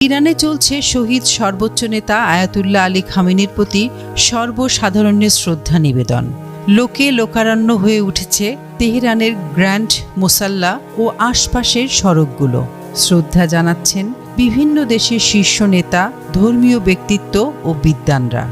ইরানে চলছে শহীদ সর্বোচ্চ নেতা আয়াতুল্লাহ আলী খামেনির প্রতি সর্বসাধারণের শ্রদ্ধা নিবেদন। লোকে লোকারণ্য হয়ে উঠেছে তেহরানের গ্র্যান্ড মুসাল্লা ও আশপাশের সড়কগুলো। শ্রদ্ধা জানাচ্ছেন বিভিন্ন দেশের শীর্ষ নেতা, ধর্মীয় ব্যক্তিত্ব ও বিদ্বানরা।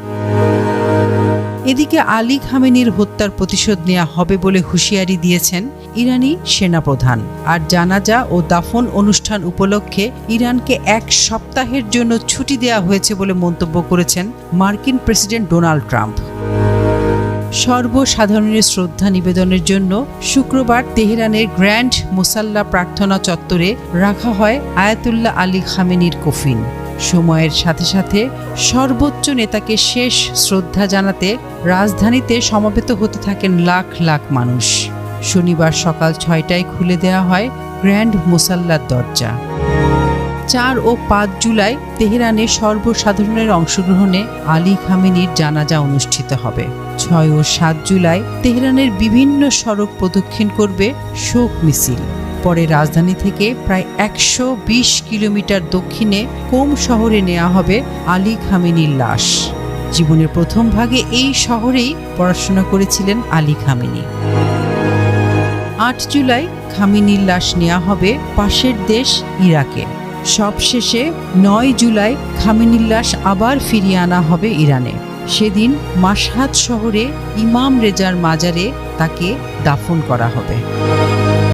এদিকে আলী খামেনির হত্যার প্রতিশোধ নেওয়া হবে বলে হুঁশিয়ারি দিয়েছেন ইরানি সেনাপ্রধান। আর জানাজা ও দাফন অনুষ্ঠান উপলক্ষে ইরানকে 1 সপ্তাহের জন্য ছুটি দেওয়া হয়েছে বলে মন্তব্য করেছেন মার্কিন প্রেসিডেন্ট ডোনাল্ড ট্রাম্প। সর্বসাধারণের শ্রদ্ধা নিবেদনের জন্য শুক্রবার তেহরানের গ্র্যান্ড মুসাল্লা প্রার্থনা চত্বরে রাখা হয় আয়াতুল্লাহ আলী খামেনির কফিন। সময়ের সাথে সাথে সর্বোচ্চ নেতাকে শেষ শ্রদ্ধা জানাতে রাজধানীতে সমবেত হতে থাকেন লাখ লাখ মানুষ। শনিবার সকাল 6টায় খুলে দেওয়া হয় গ্র্যান্ড মুসাল্লার দরজা। 4 ও 5 জুলাই তেহরানে সর্বসাধারণের অংশগ্রহণে আলী খামেনির জানাজা অনুষ্ঠিত হবে। 6 ও 7 জুলাই তেহরানের বিভিন্ন সড়ক প্রদক্ষিণ করবে শোক মিছিল। পরে রাজধানী থেকে প্রায় 120 কিলোমিটার দক্ষিণে কোম শহরে নেওয়া হবে আলী খামেনির লাশ। জীবনের প্রথম ভাগে এই শহরেই পড়াশোনা করেছিলেন আলী খামেনি। 8 জুলাই খামেনির লাশ নেওয়া হবে পাশের দেশ ইরাকে। সবশেষে 9 জুলাই খামেনির লাশ আবার ফিরিয়ে আনা হবে ইরানে। সেদিন মাশহাদ শহরে ইমাম রেজার মাজারে তাকে দাফন করা হবে।